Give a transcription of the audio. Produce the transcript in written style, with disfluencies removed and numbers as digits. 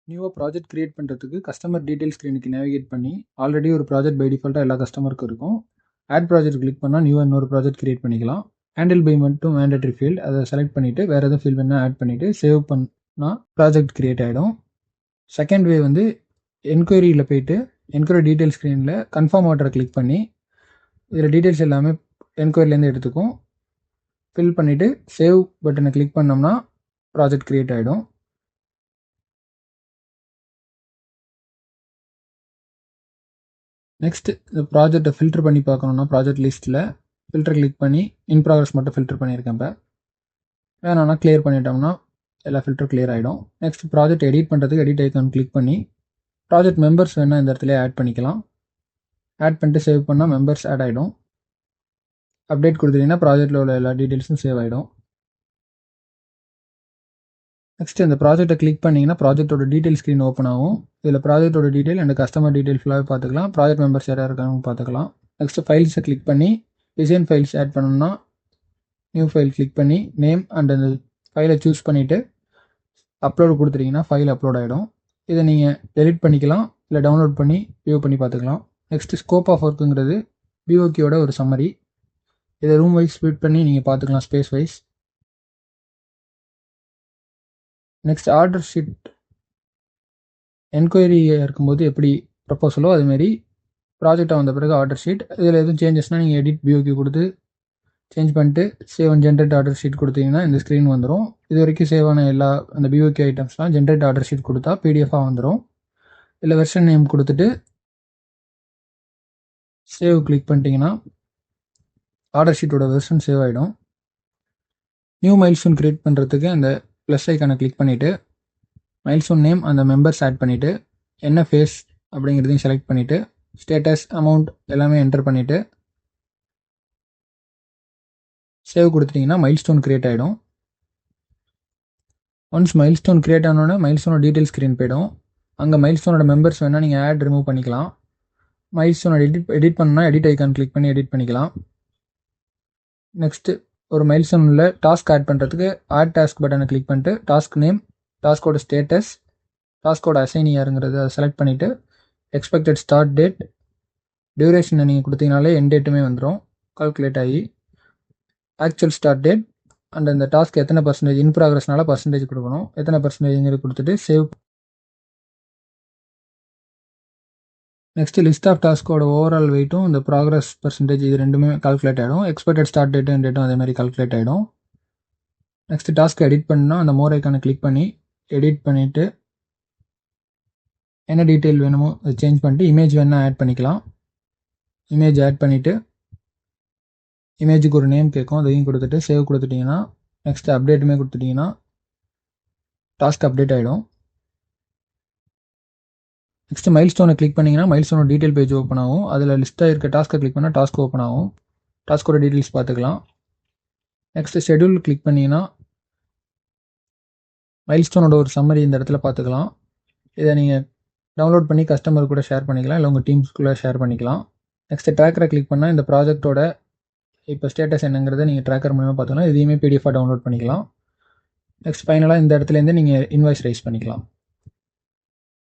நியூவா project create பண்ணுறதுக்கு customer detail ஸ்க்ரீனுக்கு navigate பண்ணி ஆல்ரெடி ஒரு ப்ராஜெக்ட் பை டிஃபால்ட்டாக எல்லா கஸ்டமருக்கும் இருக்கும். ஆட் ப்ராஜெக்ட் கிளிக் பண்ணால் நியூவாக இன்னொரு ப்ராஜெக்ட் கிரியேட் பண்ணிக்கலாம். ஹேண்டில் பை மட்டும் மேண்டேட்டரி ஃபீல்ட் அதை செலக்ட் பண்ணிவிட்டு வேறு எதுவும் ஃபீல்ட் வேணால் ஆட் பண்ணிவிட்டு சேவ் பண்ணால் ப்ராஜெக்ட் கிரியேட் ஆகிடும். செகண்ட் வே வந்து என்கொயரியில் போயிட்டு என்கொயரி டீடைல் ஸ்க்ரீனில் கன்ஃபார்ம் ஆர்டரை கிளிக் பண்ணி இதில் டீடைல்ஸ் எல்லாமே என்கொயரிலேருந்து எடுத்துக்கும். ஃபில் பண்ணிவிட்டு சேவ் பட்டனை கிளிக் பண்ணோம்னா ப்ராஜெக்ட் கிரியேட் ஆகிடும். நெக்ஸ்ட் இந்த ப்ராஜெக்டை ஃபில்டர் பண்ணி பார்க்கணுன்னா ப்ராஜெக்ட் லிஸ்ட்டில் ஃபில்டர் கிளிக் பண்ணி இன் ப்ராக்ரஸ் மட்டும் ஃபில்டர் பண்ணியிருக்கேன். இப்போ வேணான்னா கிளியர் பண்ணிட்டோம்னா எல்லா ஃபில்டர் கிளியர் ஆகிடும். நெக்ஸ்ட் ப்ராஜெக்ட் எடிட் பண்ணுறதுக்கு எடிட் ஐக்கான் கிளிக் பண்ணி ப்ராஜெக்ட் மெம்பர்ஸ் வேணால் இந்த இடத்துல ஆட் பண்ணிக்கலாம். ஆட் பண்ணிட்டு சேவ் பண்ணால் மெம்பர்ஸ் ஆட் ஆகிடும். அப்டேட் கொடுத்துட்டிங்கன்னா ப்ராஜெக்டில் உள்ள எல்லா டீட்டெயில்ஸும் சேவ் ஆகிடும். நெக்ஸ்ட் இந்த ப்ராஜெக்ட்டை கிளிக் பண்ணிங்கன்னா ப்ராஜெக்ட்டோட டீடைல் ஸ்க்ரீன் ஓப்பன் ஆகும். இதில் ப்ராஜெக்ட்டோட டீடைல் அண்ட் கஸ்டமர் டீடைல் ஃபுல்லாகவே பார்த்துக்கலாம். ப்ராஜெக்ட் மெம்பர்ஸ் யாராக இருக்காங்க பார்த்துக்கலாம். நெக்ஸ்ட் ஃபைல்ஸை கிளிக் பண்ணி டிசைன் ஃபைல்ஸ் ஆட் பண்ணணும்னா நியூ ஃபைல் கிளிக் பண்ணி நேம் அண்ட் அந்த ஃபைலை சூஸ் பண்ணிவிட்டு அப்லோடு கொடுத்துட்டிங்கன்னா ஃபைல் அப்லோட் ஆகிடும். இதை நீங்கள் டெலிட் பண்ணிக்கலாம், இல்லை டவுன்லோட் பண்ணி வியூ பண்ணி பார்த்துக்கலாம். நெக்ஸ்ட் ஸ்கோப் ஆஃப் ஒர்க்குங்கிறது பிஓகியோட ஒரு சம்மரி. இதை ரூம் வைஸ் ஸ்ப்ளிட் பண்ணி நீங்கள் பார்த்துக்கலாம், space wise. Next order sheet enquiry இருக்கும்போது எப்படி ப்ரப்போசலோ அதுமாரி ப்ராஜெக்டாக வந்த பிறகு ஆர்டர் ஷீட். இதில் எதுவும் சேஞ்சஸ்னால் நீங்கள் எடிட் பிஓகி கொடுத்து சேஞ்ச் பண்ணிட்டு save and generate order sheet கொடுத்தீங்கன்னா இந்த ஸ்க்ரீன் வந்துடும். இது வரைக்கும் சேவ் ஆன எல்லா அந்த பிஓகி ஐட்டம்ஸ்லாம் ஜென்ரேட் ஆர்டர் ஷீட் கொடுத்தா பிடிஎஃபாக வந்துடும். இல்லை வெர்ஷன் நேம் கொடுத்துட்டு சேவ் கிளிக் பண்ணிட்டீங்கன்னா ஆர்டர் ஷீட்டோட வெர்ஷன் சேவ் ஆகிடும். நியூ மைல்ஸ்டோன் கிரியேட் பண்ணுறதுக்கு அந்த ப்ளஸ் ஐக்கானை கிளிக் பண்ணிவிட்டு மைல்ஸ்டோன் நேம் அந்த மெம்பர்ஸ் ஆட் பண்ணிவிட்டு என்ன ஃபேஸ் அப்படிங்கிறதையும் செலக்ட் பண்ணிவிட்டு ஸ்டேட்டஸ் அமௌண்ட் எல்லாமே என்டர் பண்ணிவிட்டு சேவ் கொடுத்துட்டிங்கன்னா மைல்ஸ்டோன் கிரியேட் ஆகிடும். ஒன்ஸ் மைல்ஸ்டோன் கிரியேட் ஆனோடனே மைல்ஸ்டோனோட டீடைல் ஸ்க்ரீன் போய்டும். அங்கே மைல்ஸ்டோனோட மெம்பர்ஸ் வேணால் நீங்கள் ஆட் ரிமூவ் பண்ணிக்கலாம். மைல்ஸ்டோனோட எடிட் பண்ணால் எடிட் ஐக்கான் கிளிக் பண்ணி எடிட் பண்ணிக்கலாம். நெக்ஸ்ட்டு ஒரு மைல்ஸ்டோனில் டாஸ்க் ஆட் பண்ணுறதுக்கு ஆட் டாஸ்க் பட்டனை கிளிக் பண்ணிட்டு டாஸ்க் நேம், டாஸ்கோட ஸ்டேட்டஸ், டாஸ்கோட அசைனி யாருங்கிறது அதை செலக்ட் பண்ணிவிட்டு எக்ஸ்பெக்டட் ஸ்டார்ட் டேட், டியூரேஷனை நீங்கள் கொடுத்தீங்கனாலே எண்ட் டேட்டுமே வந்துடும் கால்குலேட் ஆகி. ஆக்சுவல் ஸ்டார்ட் டேட் அண்ட் அந்த டாஸ்க் எத்தனை பர்சன்டேஜ் இன் ப்ராக்ரஸ்னால பர்சன்டேஜ் கொடுக்கணும், எத்தனை பர்சன்டேஜ்ங்கிறது கொடுத்துட்டு சேவ். நெக்ஸ்ட் லிஸ்ட் ஆஃப் டாஸ்கோட ஓவரால் வெயிட்டும் இந்த ப்ராக்ரஸ் பர்சன்டேஜ் இது ரெண்டுமே கால்குலேட் ஆகிடும். எக்ஸ்பெக்டட் ஸ்டார்ட் டேட்டும் டேட்டும் அதே மாதிரி கால்குலேட் ஆகிடும். நெக்ஸ்ட் டாஸ்க் எடிட் பண்ணால் அந்த மோர் ஐக்கானை கிளிக் பண்ணி எடிட் பண்ணிவிட்டு என்ன டீட்டெயில் வேணுமோ அதை சேஞ்ச் பண்ணிட்டு இமேஜ் வேணால் ஆட் பண்ணிக்கலாம். இமேஜ் ஆட் பண்ணிவிட்டு இமேஜுக்கு ஒரு நேம் கேட்கும், அதையும் கொடுத்துட்டு சேவ் கொடுத்துட்டிங்கன்னா நெக்ஸ்ட் அப்டேட்டுமே கொடுத்துட்டிங்கன்னா டாஸ்க் அப்டேட் ஆகிடும். நெக்ஸ்ட் மைல்ஸ்டோனை கிளிக் பண்ணிங்கன்னா மைல்ஸ்டோனோட டீட்டெயில் பேஜ் ஓப்பன் ஆகும். அதில் லிஸ்ட்டாக இருக்க டாஸ்க்கை கிளிக் பண்ணால் டாஸ்க் ஓப்பன் ஆகும். டாஸ்கோட டீட்டெயில்ஸ் பார்த்துக்கலாம். நெக்ஸ்ட் ஷெடியூல் கிளிக் பண்ணிங்கன்னா மைல்ஸ்டோனோட ஒரு சம்மரி இந்த இடத்துல பார்த்துக்கலாம். இதை நீங்கள் டவுன்லோட் பண்ணி கஸ்டமர் கூட ஷேர் பண்ணிக்கலாம், இல்லை உங்கள் டீம்ஸ்குள்ளே ஷேர் பண்ணிக்கலாம். நெக்ஸ்ட் ட்ராக்கரை கிளிக் பண்ணால் இந்த ப்ராஜெக்ட்டோட இப்போ ஸ்டேட்டஸ் என்னங்கிறத நீங்கள் ட்ராக்கர் மூலமாக பார்த்துக்கலாம். இதையுமே பிடிஎஃபாக டவுன்லோட் பண்ணிக்கலாம். நெக்ஸ்ட் ஃபைனலாக இந்த இடத்துலேருந்து நீங்கள் இன்வாய்ஸ் ரைஸ் பண்ணிக்கலாம்.